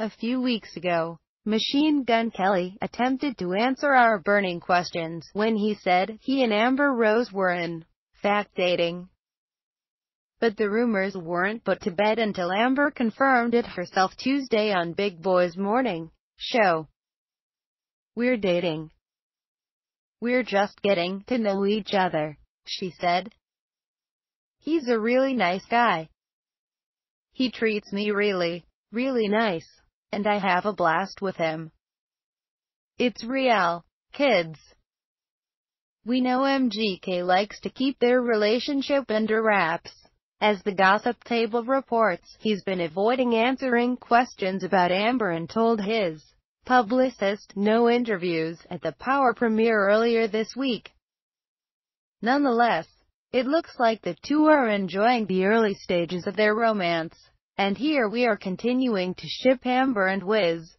A few weeks ago, Machine Gun Kelly attempted to answer our burning questions when he said he and Amber Rose were in fact dating. But the rumors weren't put to bed until Amber confirmed it herself Tuesday on Big Boy's morning show. "We're dating. We're just getting to know each other," she said. "He's a really nice guy. He treats me really, really nice. And I have a blast with him. It's real, kids." We know MGK likes to keep their relationship under wraps. As the Gossip Table reports, he's been avoiding answering questions about Amber and told his publicist no interviews at the Power premiere earlier this week. Nonetheless, it looks like the two are enjoying the early stages of their romance. And here we are continuing to ship Amber and Wiz.